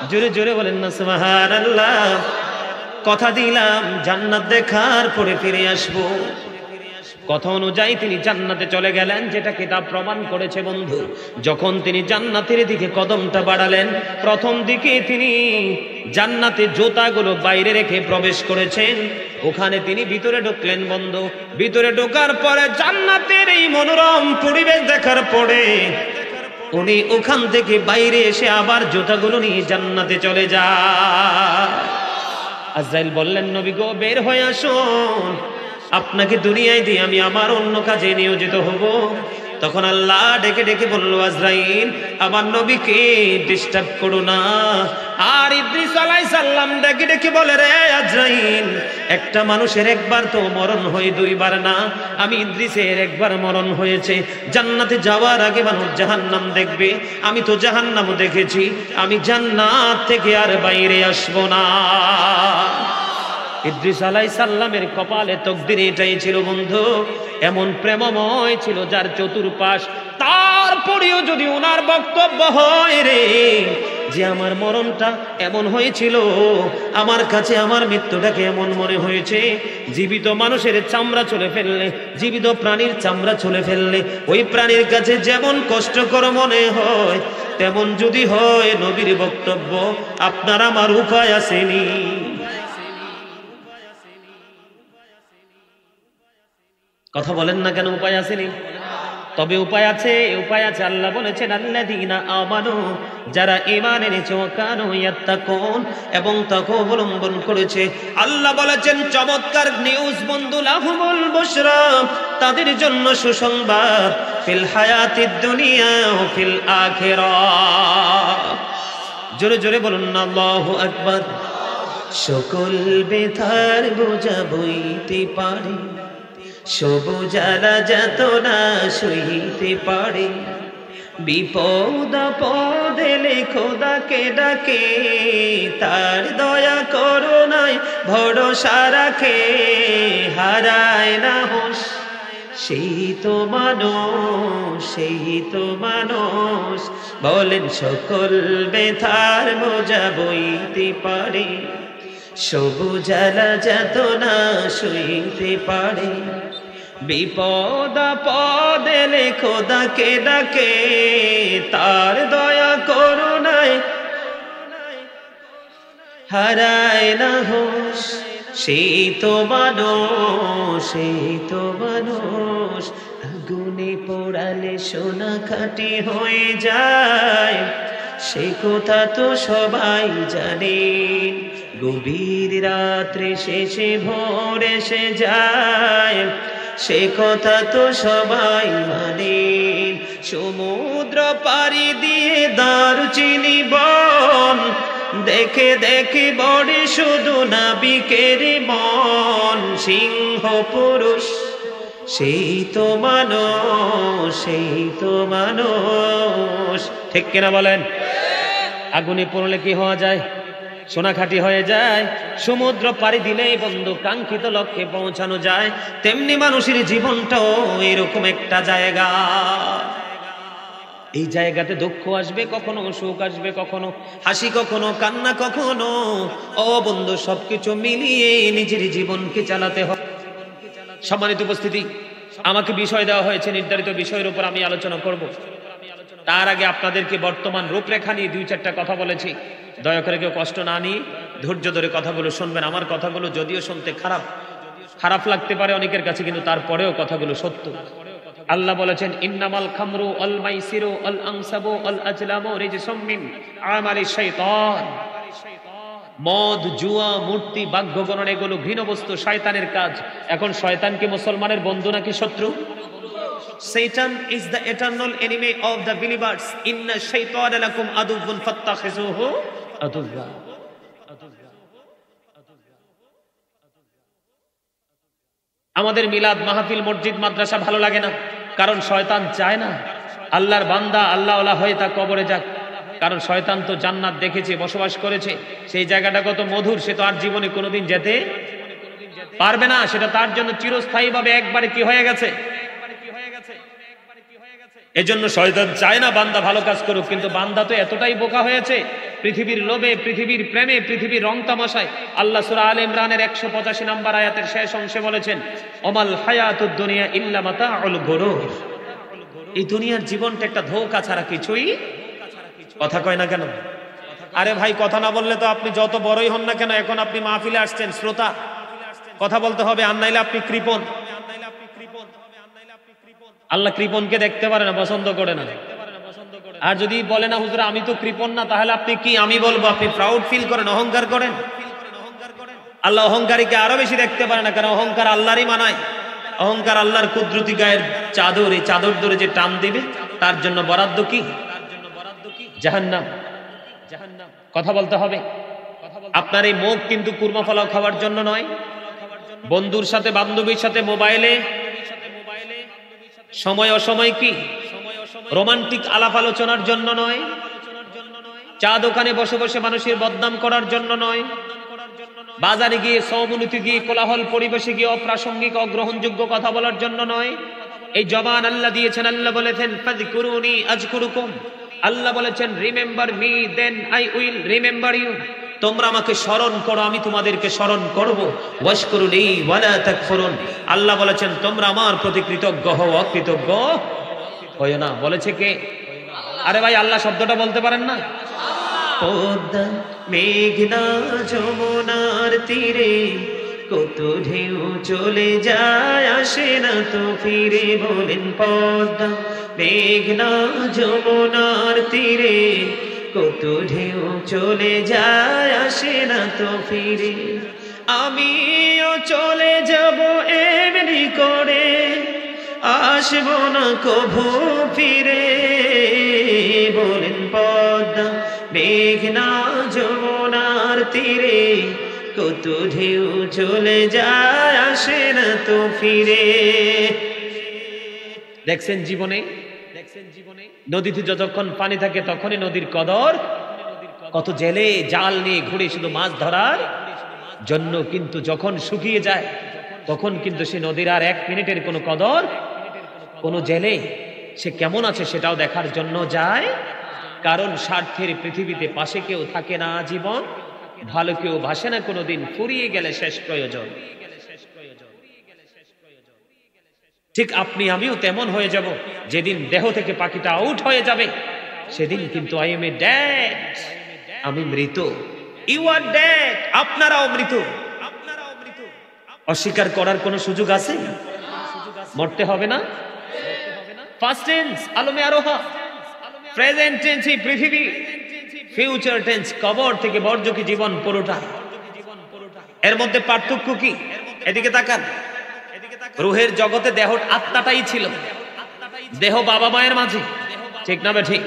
জোরে জোরে বলেন না সুবহানাল্লাহ। কথা দিলাম জান্নাত দেখার পরে ফিরে আসবো। কথা অনুযায়ী তিনি জান্নাতে চলে গেলেন, যেটা কিতাব প্রমাণ করেছে বন্ধু। যখন তিনি জান্নাতের দিকে কদমটা বাড়ালেন, প্রথম দিকে তিনি জান্নাতে জুতাগুলো বাইরে রেখে প্রবেশ করেছেন। ওখানে তিনি ভিতরে ঢুকলেন বন্ধু। ভিতরে ঢোকার পরে জান্নাতের এই মনোরম পরিবেশ দেখার পরে উনি ওখান থেকে বাইরে এসে আবার জুতাগুলো নিয়ে জান্নাতে চলে যায়। আজরাইল বললেন, নবী গো, বের হয়ে আসুন, আপনাকে দুনিয়ায় দিয়ে আমি আমার অন্য কাজে নিয়োজিত হব। তখন আল্লাহ ডেকে ডেকে বলল, আজরাইল, আমার নবীকে ডিস্টার্ব করো না। আর ইদ্রিস আলাইহিস সালাম ডেকে ডেকে বলে, রে আজরাইল, একটা মানুষের একবার তো মরণ হয়, দুইবার না। আমি ইদ্রিসের একবার মরণ হয়েছে। জান্নাতে যাওয়ার আগে মানুষ জাহান্নাম দেখবে, আমি তো জাহান্নাম দেখেছি, আমি জান্নাত থেকে আর বাইরে আসবো না। ইদ্রিস আলাইহিস সালামের কপালে তকদির এটাই ছিল বন্ধু, এমন প্রেমময় ছিল যার চতুর্পাশ। তারপরেও যদি ওনার বক্তব্য হয় রে, যে আমার মরণটা এমন হয়েছিল, আমার কাছে আমার মৃত্যুটাকে এমন মনে হয়েছে, জীবিত মানুষের চামড়া চলে ফেললে, জীবিত প্রাণীর চামড়া চলে ফেললে ওই প্রাণীর কাছে যেমন কষ্টকর মনে হয়, তেমন যদি হয় নবীর বক্তব্য, আপনার আমার উপায় আসেনি। কথা বলেন না কেন উপায় আসেনি? তবে উপায় আছে, উপায় আছে। আল্লাহ বলেছেন, আল্লাযীনা আমানু, যারা ঈমান এনেছে, ওয়া কানু ইয়াত্তাকুন, এবং তাকওয়া অবলম্বন করেছে। আল্লাহ বলেছেন চমৎকার নিউজ বন্ধু, লাহুমুল বুশরা, তাদের জন্য সুসংবাদ, ফিল হায়াতিদ দুনিয়া ওয়া ফিল আখিরাহ। জোরে জোরে বলুন না আল্লাহু আকবার। সকল ব্যথার বোঝা বইতে পারে, সবুজ আলা যাতনা সইতে পারে, বিপদ আপদে খোদাকে ডাকে, তার দয়া করুণায় ভরসা রাখে, হারায় না হোশ, সেই তো মানুষ, সেই তো মানুষ। বলেন সকল ব্যথার বোঝা বইতে পারে, সবুজ আলা যাতনা সইতে পারে, বিপদ আপদে খোদাকে ডাকে, তার দয়া করুণায় হারায় না হোশ, সেই তো মানুষ, সেই তো মানুষ। আগুনে পোড়ালে সোনা খাঁটি হয়ে যায়, সে কথা তো সবাই জানেন, গভীর রাত্রে শেষে ভোর এসে যায়, সে কথা তো সবাই মানেন। সমুদ্র পাড়ি দিয়ে দারুচিনি বন, দেখে দেখে বড়ে শুধু নাবিকের মন, সিংহ পুরুষ সেই তো মানুষ, সেই তো মানুষ। ঠিক কিনা বলেন? আগুনে পড়লে কি হওয়া যায়? সোনাখাঁটি হয়ে যায়। সমুদ্র পাড়ি দিলেই বন্ধু কাঙ্ক্ষিত লক্ষ্যে পৌঁছানো যায়। তেমনি মানুষের জীবনটাও এরকম একটা জায়গা। এই জায়গাতে দুঃখ আসবে কখনো, সুখ আসবে কখনো, হাসি কখনো, কান্না কখনো। ও বন্ধু, সবকিছু মিলিয়ে নিজের জীবনকে চালাতে হবে। সম্মানিত উপস্থিতি, আমাকে বিষয় দেওয়া হয়েছে, নির্ধারিত বিষয়ের উপর আমি আলোচনা করব। তার আগে আপনাদেরকে বর্তমান রূপরেখা নিয়ে 2-4টা কথা বলেছি। দয়া করে কেউ কষ্ট না নিয়ে ধৈর্য ধরে কথাগুলো শুনবেন। আমার কথাগুলো যদিও শুনতে খারাপ লাগতে পারে অনেকের কাছে, কিন্তু তারপরেও কথাগুলো সত্য। আল্লাহ বলেছেন, ইন্নামাল খামরু ওয়াল মাইসিরু ওয়াল আনসাবু ওয়াল আজলামু রিজসুম মিন আমালিশ শাইতান। মদ, জুয়া, মূর্তি, বাক্য গণন এগুলো ঘৃণ বস্তু, শয়তানের কাজ। এখন শয়তান কি মুসলমানের বন্ধু নাকি শত্রু? Satan is the eternal enemy of the believers. Inna shaytana lakum aduwwun fattakhizuhu aduwwa. আমাদের মিলাদ মাহফিল, মসজিদ, মাদ্রাসা ভালো লাগে না, কারণ শয়তান চায় না আল্লাহর বান্দা আল্লাহওয়ালা হয়ে তা কবরে যাক। কারণ শয়তান তো জান্নাত দেখেছে, বসবাস করেছে, সেই জায়গাটা কত মধুর, সে তো আর জীবনে কোনোদিন যেতে পারবে না। সেটা তার জন্য চিরস্থায়ীভাবে একবারে কি হয়ে গেছে। এজন্য শয়তান চায় না বান্দা ভালো কাজ করুক। কিন্তু বান্দা তো এতটাই বোকা হয়েছে, পৃথিবীর লোভে, পৃথিবীর প্রেমে, পৃথিবীর রং তামাশায়। আল্লাহ সূরা আলে ইমরানের 185 নম্বর আয়াতের শেষ অংশে বলেছেন, ওমাল হায়াতুদ দুনিয়া ইল্লা মাতাউল গুরুর। এই দুনিয়ার জীবনটা একটা ধোঁকা ছাড়া কিছুই। কথা কয় না কেন? আরে ভাই, কথা না বললে তো আপনি যত বড়ই হন না কেন, এখন আপনি মাহফিলে আসছেন শ্রোতা, কথা বলতে হবে, আর নাইলে আপনি কৃপণ। আল্লাহ কৃপণকে দেখতে পারে না, পছন্দ করে না। আর যদি বলে না হুজুর আমি তো কৃপণ না, তাহলে আপনি কি? আমি বলবো আপনি প্রাউড ফিল করেন, অহংকার করেন। আল্লাহ অহংকারীকে আরো বেশি দেখতে পারে না, কারণ অহংকার আল্লাহরই মানায়। অহংকার আল্লাহর কুদরতি গায়ের চাদর, এই চাদর ধরে যে টান দিবে তার জন্য বরাদ্দ কি? জাহান্নাম। কথা বলতে হবে। আপনার এই মুখ কিন্তু কুরমা ফলাও খাওয়ার জন্য নয়, বন্ধুর সাথে, বান্ধবীর সাথে মোবাইলে সময় অসময় কি রোমান্টিক আলাপ আলোচনার জন্য নয়, চা দোকানে বসে বসে মানুষের বদনাম করার জন্য নয়, বাজারে গিয়ে, সহমূলতে গিয়ে, কোলাহল পরিবেশে গিয়ে অপ্রাসঙ্গিক, অগ্রহণযোগ্য কথা বলার জন্য নয়। এই জবান আল্লাহ দিয়েছেন। আল্লাহ বলেছেন, ফাযকুরুনি আযকুরুকুম। আল্লাহ বলেছেন, remember me then I will remember you. তোমরা আমাকে স্মরণ করো, আমি তোমাদেরকে স্মরণ করব। ওয়াশকুরুনি ওয়ালা তাকফুরুন। আল্লাহ বলেছেন, তোমরা আমার প্রতি কৃতজ্ঞ হও, অকৃতজ্ঞ হয়ো না। বলেছে কে? আরে ভাই, আল্লাহ শব্দটা বলতে পারেন না? পদ্মা মেঘনা যমুনার তীরে কত ঢেউ চলে যায়, আসে না তো ফিরে। বলেন, পদ্মা মেঘনা যমুনার তীরে কত ঢেউ চলে যায়, আসে না তো ফিরে। আমিও চলে যাব এমনি করে, আসবো না কভু ফিরে। বলেন, পদ্মা মেঘনা যমুনার তীরে কত ঢেউ চলে যায়, আসে না তো ফিরে। দেখছেন জীবনে নদীতে যতক্ষণ পানি থাকে তখনই নদীর কদর। কত জেলে জাল নিয়ে ঘুরে শুধু মাছ ধরার জন্য, কিন্তু যখন শুকিয়ে যায় তখন কিন্তু সে নদীর আর 1 মিনিটের কোনো কদর। কোন জেলে সে কেমন আছে সেটাও দেখার জন্য যায়, কারণ স্বার্থের পৃথিবীতে পাশে কেউ থাকে না জীবন, ভালো কেউ ভাসে না কোনোদিন, ফুরিয়ে গেলে শেষ প্রয়োজন। ঠিক আপনি আমিও তেমন হয়ে যাব। যেদিন দেহ থেকে পাখিটা আউট হয়ে যাবে সেদিন কিন্তু আই এম এ ডেড, আমি মৃত। ইউ আর ডেড, আপনারাও মৃত। অস্বীকার করার কোনো সুযোগ আছে? মরতে হবে না। ফার্স্ট টেন্স আলমে আরোহা, প্রেজেন্ট টেন্স পৃথিবী, ফিউচার টেন্স কবর থেকে বর্জকি জীবন পুরোটা। এর মধ্যে পার্থক্য কি? এদিকে তাকান। রুহের জগতে দেহ, আত্মাটাই ছিল। দেহ বাবা মায়ের মাঝে, ঠিক না বে ঠিক?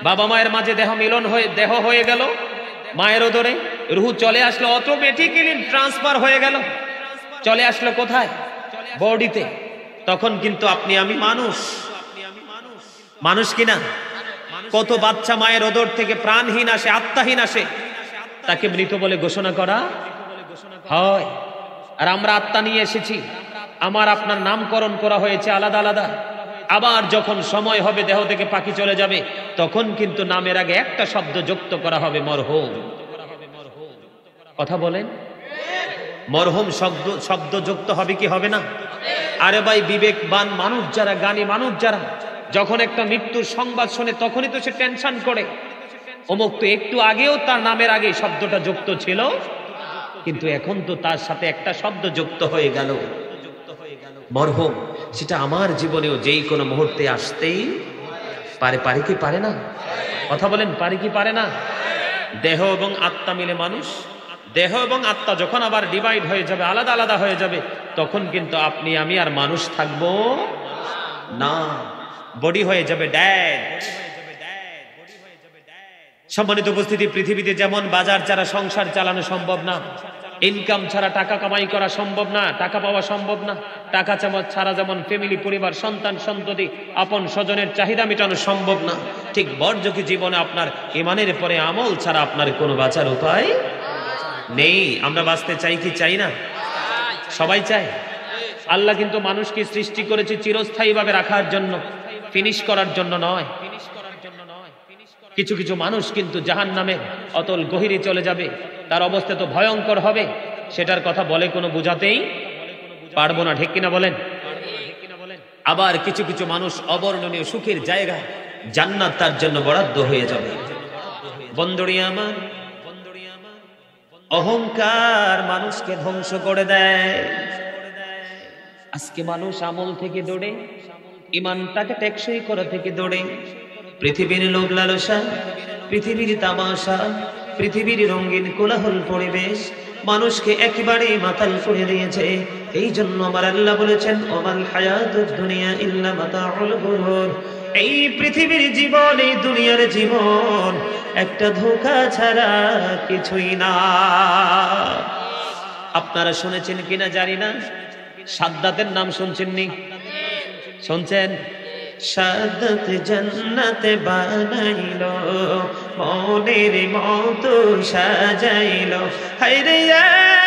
বাবা মায়ের মাঝে দেহ মিলন হয়ে দেহ হয়ে গেল, মায়ের ওদরে রুহু চলে আসলো, অটোমেটিক্যালি ট্রান্সফার হয়ে গেল, চলে আসলো কোথায়? বডিতে। তখন কিন্তু আপনি আমি মানুষ, মানুষ কিনা? কত বাচ্চা মায়ের ওদর থেকে প্রাণহীন আসে, আত্মাহীন আসে, তাকে মৃত বলে ঘোষণা করা হয়। আর আমরা আত্মা নিয়ে এসেছি, আমার আপনার নামকরণ করা হয়েছে আলাদা আলাদা। আবার যখন সময় হবে দেহ থেকে পাখি চলে যাবে, তখন কিন্তু নামের আগে একটা শব্দ যুক্ত করা হবে, মরহুম। কথা বলেন, মরহুম শব্দ যুক্ত হবে কি হবে না? আরে ভাই, বিবেকবান মানুষ যারা, জ্ঞানী মানুষ যারা, যখন একটা মৃত্যুর সংবাদ শোনে তখনই তো সে টেনশন করে, অমুক তো একটু আগেও তার নামের আগে শব্দটা যুক্ত ছিল, কিন্তু এখন তো তার সাথে একটা শব্দ যুক্ত হয়ে গেল, মরহুম। সেটা আমার জীবনেও যেই কোনো মুহূর্তে আসতেই পারে। পারে কি পারে না? কথা বলেন, পারে কি পারে না? দেহ এবং আত্মা মিলে মানুষ। দেহ এবং আত্মা যখন আবার ডিভাইড হয়ে যাবে, আলাদা আলাদা হয়ে যাবে, তখন কিন্তু আপনি আমি আর মানুষ থাকবো না, বডি হয়ে যাবে ড্যাড। সম্মানিত উপস্থিতি, পৃথিবীতে যেমন বাজার ছাড়া সংসার চালানো সম্ভব না, ইনকাম ছাড়া টাকা কামাই করা সম্ভব না, টাকা পাওয়া সম্ভব না, টাকা ছাড়া যেমন ফ্যামিলি, পরিবার, সন্তান সন্ততি, আপন স্বজনের চাহিদা মেটানো সম্ভব না, ঠিক বর্জকি জীবনে আপনার ইমানের পরে আমল ছাড়া আপনার কোনো বাঁচার উপায় নেই। আমরা বাঁচতে চাই কি চাই না? সবাই চায়। আল্লাহ কিন্তু মানুষকে সৃষ্টি করেছে চিরস্থায়ীভাবে রাখার জন্য, ফিনিশ করার জন্য নয়। কিছু কিছু মানুষ কিন্তু জাহান্নামে অতল গহীরে চলে যাবে, তার অবস্থা তো ভয়ঙ্কর হবে, সেটার কথা বলে কোনো বুঝাতেই পারবো না, ঠিক কিনা বলেন? আবার কিছু কিছু মানুষ অবর্ণনীয় সুখের জায়গা, জান্নাত তার জন্য বরাদ্দ হয়ে যাবে। বন্ধুরি আমার, অহংকার মানুষকে ধ্বংস করে দেয়। আজকে মানুষ আমল থেকে দৌড়ে, ইমানটাকে টেকসই করা থেকে দৌড়ে, পৃথিবীর লোভ লালসা, পৃথিবীর তামাশা, পৃথিবীর রঙিন কোলাহল পরিবেশ মানুষকে একেবারে মাতাল করে দিয়েছে। এই জন্য আমার আল্লাহ বলেছেন, ওমাল হায়াতুদ দুনিয়া ইল্লা মাতাউল গুরুর। এই পৃথিবীর জীবন, এই দুনিয়ার জীবন একটা ধোঁকা ছাড়া কিছুই না। আপনারা শুনেছেন কিনা জানি না, সাদ্দাতের নাম শুনছেননি? শুনছেন? সাদ্দাত জান্নাতে বানাইলো, মনের মতো সাজাইলো। হায়রে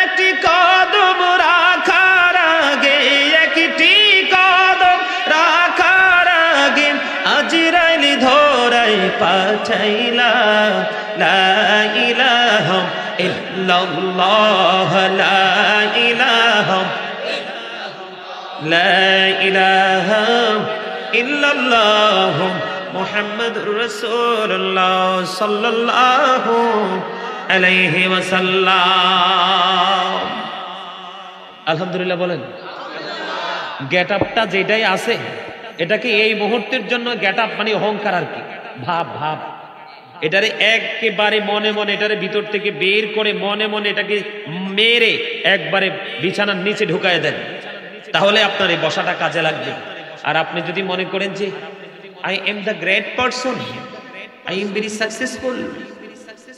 একটি কদম রাখার আগে, একটি কদম রাখার আগে আজরাইল ধরাই পাঠাইলা। লা ইলাহা ইল্লাল্লাহ, লা ইলাহা, লা ইলাহা ইল্লাল্লাহু মুহাম্মাদুর রাসূলুল্লাহ সাল্লাল্লাহু আলাইহি ওয়াসাল্লাম। আলহামদুলিল্লাহ বলেন। গেট আপটা যেটাই আছে, এটাকে এই মুহূর্তের জন্য গেট আপ মানে অহংকার আর কি, ভাব ভাব। এটারে একেবারে মনে মনে, এটারে ভিতর থেকে বের করে মনে মনে এটাকে মেরে একবারে বিছানার নিচে ঢুকায় দেন, তাহলে আপনার এই বসাটা কাজে লাগবে। আর আপনি যদি মনে করেন যে I am the great person, I am very successful,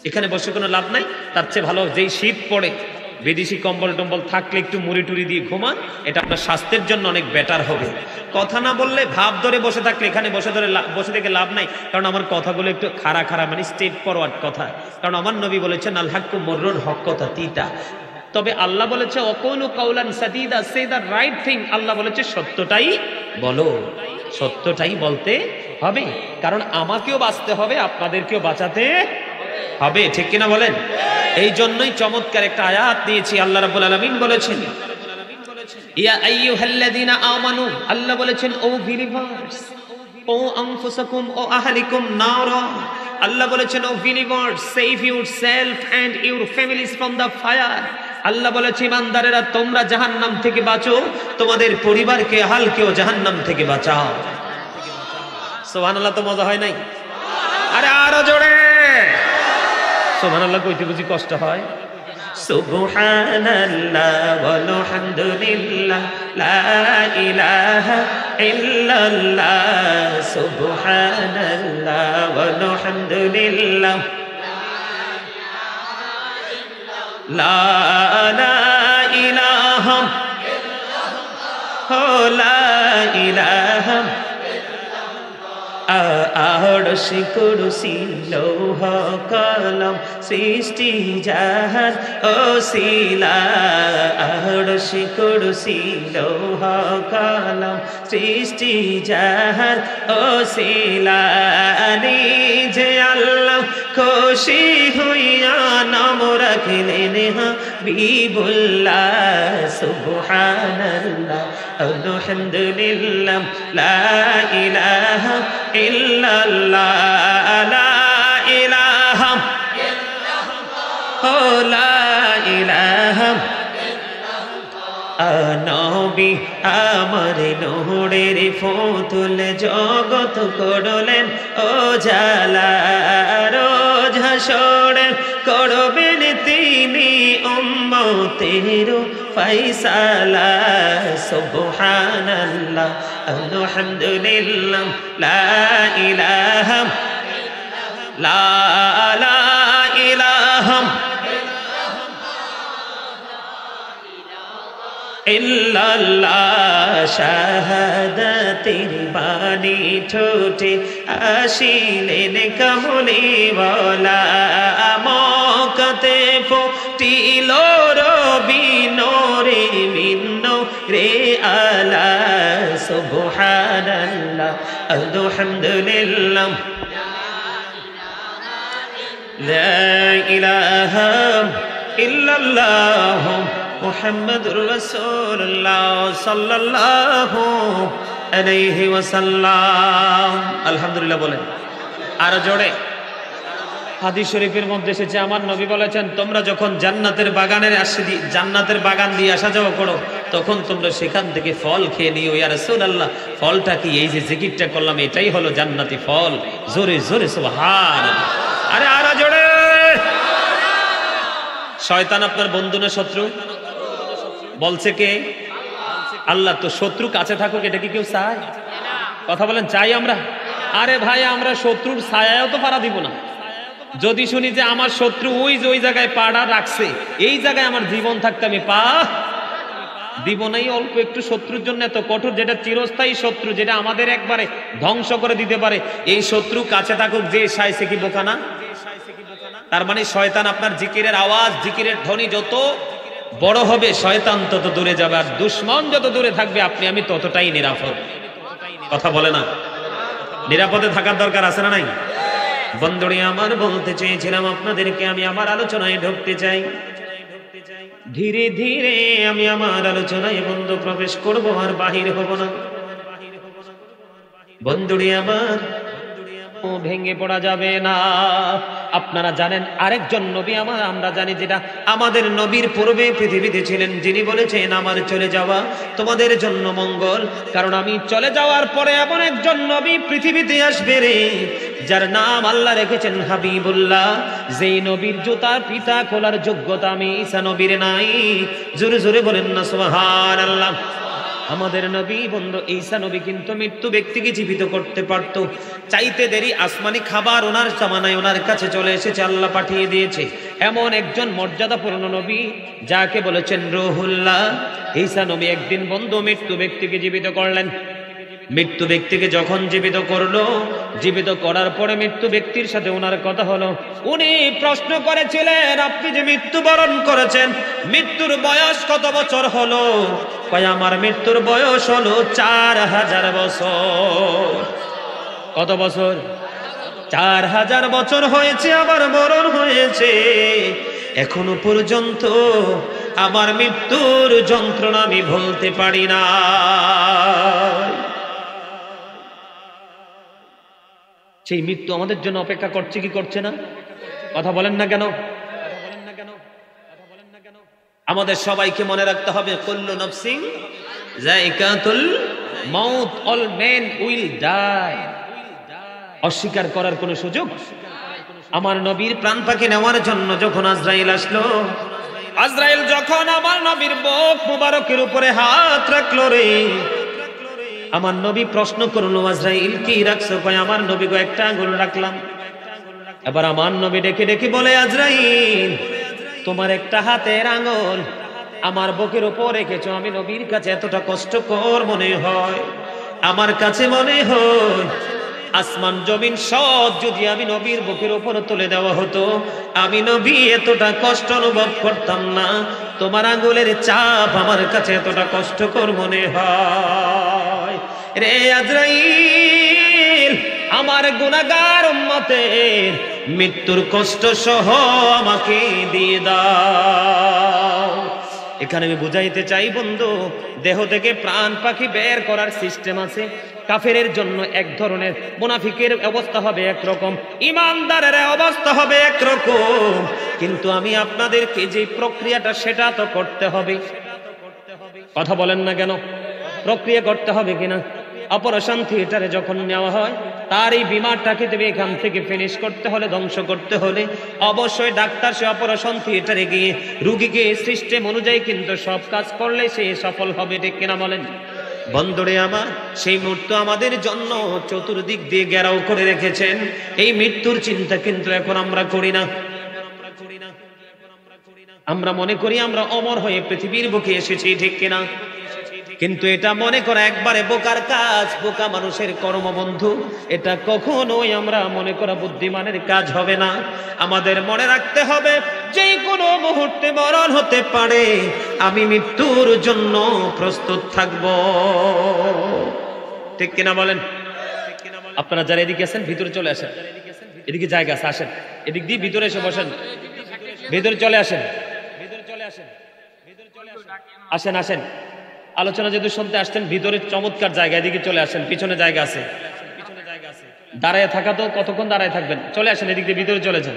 এখানে বসে কোনো লাভ নাই। তার চেয়ে ভালো যেই শীত পড়ে বিদেশি কম্বল টম্বল থাকলে একটু মুড়ি টুড়ি দিয়ে ঘুমান, এটা আপনার স্বাস্থ্যের জন্য অনেক বেটার হবে। কথা না বললে, ভাব ধরে বসে থাকলে এখানে বসে থেকে লাভ নাই, কারণ আমার কথাগুলো একটু খাড়া খাড়া মানে স্ট্রেট ফরওয়ার্ড কথা। কারণ আমার নবী বলেছেন, আল হাক্কু মুররুন, হক কথা তিতা। তবে আল্লাহ বলেছে ওয়াকুলু কাওলান সাদীদা, সে দ্য রাইট থিং। আল্লাহ বলেছে সত্যটাই বলো, সত্যটাই বলতে হবে, কারণ আমাকেও বাঁচতে হবে, আপনাদেরকেও বাঁচাতে হবে, ঠিক কিনা বলেন? এই জন্যই চমৎকার একটা আয়াত নিয়েছি। আল্লাহ রাব্বুল আলামিন বলেছেন, ইয়া আইয়ুহাল্লাযীনা আমানু, আল্লাহ বলেছেন ও বিলিভার্স, ও আনফুসাকুম ও আহলিকুম নারা, আল্লাহ বলেছেন O believers, save yourself and your families from the fire. আল্লাহ বলেছে ইমানদারেরা তোমরা জাহান্নাম থেকে বাঁচো, তোমাদের পরিবারকে আহলকেও জাহান্নাম থেকে বাঁচাও। সুবহানাল্লাহ। তো মজা হয় নাই? আরে আরো জোরে সুবহানাল্লাহ কইতে বুঝি কষ্ট হয়। সুবহানাল্লাহ ওয়ালহামদুলিল্লাহ লা ইলাহা ইল্লাল্লাহ, সুবহানাল্লাহ ওয়ালহামদুলিল্লাহ লা ইলাহা লা ইলাহা আরশ কুরসি লৌহ কলম সৃষ্টি জাহান ওসিলা আরশ কুরসি লৌহ কলম সৃষ্টি জাহান ওসিলা নিজে আল্লাহ খুশি হইয়া নাম রাখলেন হাবিবুল্লাহ সুবহানাল্লাহ আলহামদুলিল্লাহ লা ইলাহা ইল্লাল্লাহ লা ইলাহা ইল্লাল্লাহ লা ইলাহা নবী আমার নূরের ফুতুল জগৎ করলেন ও জালা রোজ হাসরে করবেন তিনি উম্মতের ফায়সালা সুবহানাল্লাহ আলহামদুলিল্লাহ লা ইলাহা লা ইলাহা ইল্লাল্লাহ শাহাদাতের বাণী ঠোঁটে আসিলেন কামলিওয়ালা মক্কাতে ফুটিল রবি নূরে মিন্ন রে আলা সুবহানাল্লাহ আলহামদুলিল্লাহ লা ইলাহা ইল্লাল্লাহ মুহাম্মাদুর রাসূলুল্লাহ সাল্লাল্লাহু আলাইহি ওয়াসাল্লাম। আলহামদুলিল্লাহ বলেন আর জোরে। হাদিস শরীফের মধ্যে এসেছে আমার নবী বলেছেন তোমরা যখন জান্নাতের বাগান দিয়ে আসা যাওয়া করো তখন তোমরা সেখান থেকে ফল খেয়ে নিও। ইয়া রাসূলুল্লাহ ফলটা কি? এই যে জিকিরটা করলাম এটাই হলো জান্নাতি ফল। জোরে জোরে সুবহানাল্লাহ। আরে আর জোরে। শয়তান আপনার বন্ধু না শত্রু? বলছে কে? আল্লাহ। তো শত্রু কাছে থাকুক এটা কি কেউ চায়? কথা বলেন চাই আমরা? আরে ভাই আমরা শত্রুর ছায়াও তো পাড়া দিব না। যদি শুনি যে আমার শত্রু ওই জায়গায় পাড়া রাখছে, এই জায়গায় আমার জীবন থাকতে আমি পা দিব নাই। অল্প একটু শত্রুর জন্য এত কঠোর, যেটা চিরস্থায়ী শত্রু, যেটা আমাদের একবারে ধ্বংস করে দিতে পারে, এই শত্রু কাছে থাকুক যে সাইছে কি বোকা না? তার মানে শয়তান আপনার জিকিরের আওয়াজ, জিকিরের ধ্বনি যত বড় হবে শয়তান তত দূরে যাবে, আর দুশ্মন যত দূরে থাকবে আপনি আমি ততটাই নিরাপদ। কথা বলে না? নিরাপদে থাকার দরকার আছে না নাই? বন্ধুরে আমার বলতে চেয়েছিলাম আপনাদেরকে, আমি আমার আলোচনায় ঢুকতে চাই। ধীরে ধীরে আমি আমার আলোচনায় বন্ধু প্রবেশ করব, আর বাহির হব না। বন্ধুরে আমার ভেঙে পড়া যাবে না। আপনারা জানেন আরেকজন নবী আমরা জানি, যেটা আমাদের নবীর পূর্বে পৃথিবীতে ছিলেন, যিনি বলেছেন আমার চলে যাওয়া তোমাদের জন্য মঙ্গল, কারণ আমি চলে যাওয়ার পরে এমন একজন নবী পৃথিবীতে আসবে রে, যার নাম আল্লাহ রেখেছেন হাবিবুল্লাহ। যেই নবীর জুতার পিতা খোলার যোগ্যতা আমি ঈসা নবীর নাই। জোরে জোরে বলেন না সুবহানাল্লাহ। আমাদের নবী বন্ধু ঈসা নবী কিন্তু মৃত্যু ব্যক্তিকে জীবিত করতে পারত। চাইতে দেরি আসমানি খাবার ওনার জামানায় ওনার কাছে চলে এসেছে, আল্লাহ পাঠিয়ে দিয়েছে এমন একজন মর্যাদাপূর্ণ নবী যাকে বলেছেন রুহুল্লাহ। ঈসা নবী একদিন বন্ধু মৃত্যু ব্যক্তিকে জীবিত করলেন। মৃত্যু ব্যক্তিকে যখন জীবিত করলো, জীবিত করার পরে মৃত্যু ব্যক্তির সাথে ওনার কথা হলো। উনি প্রশ্ন করেছিলেন আপনি যে মৃত্যুবরণ করেছেন, মৃত্যুর বয়স কত বছর হলো? কয় আমার মৃত্যুর বয়স হলো 4000 বছর। কত বছর? 4000 বছর হয়েছে আমার মরণ হয়েছে, এখনো পর্যন্ত আমার মৃত্যুর যন্ত্রণা আমি ভুলতে পারি না। সেই মৃত্যু আমাদের জন্য অপেক্ষা করছে কি করছে না? কথা বলেন না কেন? আমাদের সবাইকে মনে রাখতে হবে কুল্লু নাফসিন যায়িকাতুল মাউত, অল মেন উইল ডাই। অস্বীকার করার কোনো সুযোগ? আমার নবীর প্রাণ পাখি নেওয়ার জন্য যখন আজরাইল আসলো, আজরাইল যখন আমার নবীর বুক মুবারকের উপরে হাত রাখলো রে, আমার নবী প্রশ্ন করলো আজরাইল কি রাখছো? কয় আমার নবী গো একটা আঙ্গুল রাখলাম। এবার আমার নবী ডেকে ডেকে বলে আজরাইল তোমার একটা হাতের আঙ্গুল আমার বুকের উপর রেখেছো। আমি নবীর কাছে এতটা কষ্টকর মনে হয়, আমার কাছে মনে হয় আসমান জমিন সব যদি আমি নবীর বুকের উপর তুলে দেওয়া হতো, আমি নবী এতটা কষ্ট অনুভব করতাম না। তোমার আঙ্গুলের চাপ আমার কাছে এতটা কষ্টকর মনে হয়। রে আজরাইল, আমার গুনাহগার উম্মতের মৃত্যুর কষ্ট সহ আমাকে দিয়ে দাও। এখানে আমি বুঝাইতে চাই বন্ধু, দেহ থেকে প্রাণ পাখি বের করার সিস্টেম আছে। কাফেরের জন্য এক ধরনের, মুনাফিকের অবস্থা হবে একরকম, ইমানদারের অবস্থা হবে একরকম। কিন্তু আমি আপনাদেরকে যে প্রক্রিয়াটা সেটা তো করতে হবে। কথা বলেন না কেন? প্রক্রিয়া করতে হবে কিনা? অপারেশন থিয়েটারে যখন নেওয়া হয়, তার এই বিমারটাকে দেবে এখান থেকে ফিনিশ করতে হলে, ধ্বংস করতে হলে অবশ্যই ডাক্তার সে অপারেশন থিয়েটারে গিয়ে রুগীকে সিস্টেম অনুযায়ী কিন্তু সব কাজ করলে সে সফল হবে, ঠিক কিনা বলেন? বন্ধুরে আমার, সেই মৃত্যু আমাদের জন্য চতুর্দিক দিয়ে ঘেরাও করে রেখেছেন। এই মৃত্যুর চিন্তা কিন্তু এখন আমরা করি না। আমরা মনে করি আমরা অমর হয়ে পৃথিবীর বুকে এসেছি, ঠিক কিনা? কিন্তু এটা মনে করা একবারে বোকার কাজ, বোকা মানুষের কর্ম বন্ধু। এটা কখনোই আমরা মনে করা বুদ্ধিমানের কাজ হবে না। আমাদের মনে রাখতে হবে যে কোনো মুহূর্তে মরণ হতে পারে, আমি মৃত্যুর জন্য প্রস্তুত থাকব, ঠিক কিনা বলেন? আপনারা যারা এদিকে আছেন ভিতরে চলে আসেন, এদিকে জায়গা আছে, আসেন এদিক দিয়ে ভিতরে এসে বসেন, ভিতরে চলে আসেন, আসেন আসেন। আলোচনা যেহেতু শুনতে আসছেন, ভিতরে চমৎকার জায়গা, এদিকে চলে আসেন, পিছনে জায়গা আছে। দাঁড়ায় থাকা তো কতক্ষণ দাঁড়ায় থাকবেন? চলে আসেন এদিক দিয়ে ভিতরে চলে যান।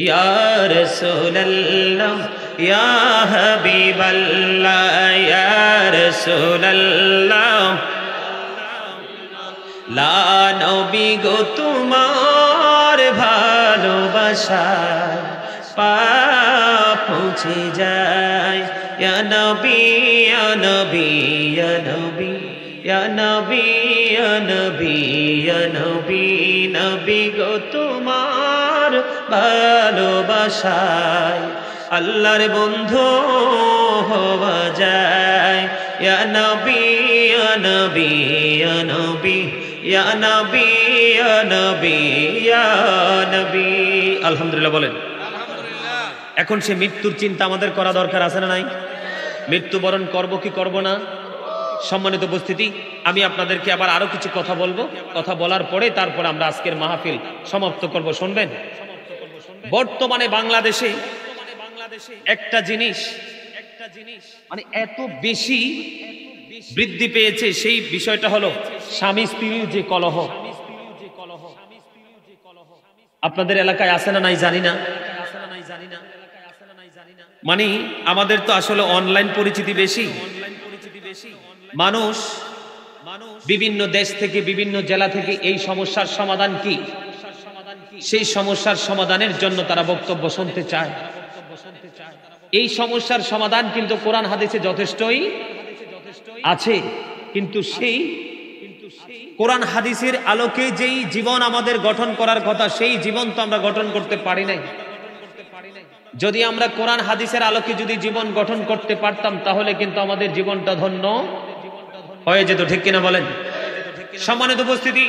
ইয়া রাসূলুল্লাহ ইয়া হাবিবাল্লাহ ইয়া রাসূলুল্লাহ, লা নবী গো তোমার ভালোবাসায় পা পৌঁছে যায়। ইয়া নবী ইয়া নবী ইয়া নবী ইয়া নবী ইয়া নবী ইয়া নবী, নবী গো তোমার ভালোবাসায় আল্লাহর বন্ধু হওয়া যায়। ইয়া নবী ইয়া নবী ইয়া নবী ইয়া নবী ইয়া নবী ইয়া নবী। আলহামদুলিল্লাহ বলেন। এখন সে মৃত্যুর চিন্তা আমাদের করা দরকার আছে না নাই? মৃত্যুবরণ করব কি করব না? সম্মানিত উপস্থিতি, আমি আপনাদেরকে আবার আরো কিছু কথা বলবো। কথা বলার পরে তারপর আমরা আজকের মাহফিল সমাপ্ত করব। শুনবেন? বর্তমানে বাংলাদেশে একটা জিনিস মানে এত বেশি বৃদ্ধি পেয়েছে, সেই বিষয়টা হলো স্বামী স্ত্রীর যে কলহ। আপনাদের এলাকায় আছে না নাই জানি না। মানে আমাদের তো আসলে অনলাইন পরিচিতি বেশি। মানুষ বিভিন্ন দেশ থেকে, বিভিন্ন জেলা থেকে এই সমস্যার সমাধান কি, সেই সমস্যার সমাধানের জন্য তারা বক্তব্য শুনতে চায়। এই সমস্যার সমাধান কিন্তু কোরআন হাদিসে যথেষ্টই আছে, কিন্তু সেই কোরআন হাদিসের আলোকে যেই জীবন আমাদের গঠন করার কথা, সেই জীবন তো আমরা গঠন করতে পারি নাই। যদি আমরা কোরআন হাদিসের আলোকে যদি জীবন গঠন করতে পারতাম, তাহলে কিন্তু আমাদের জীবনটা ধন্য হয়ে যেত, ঠিক কিনা বলেন? সম্মানিত উপস্থিতি,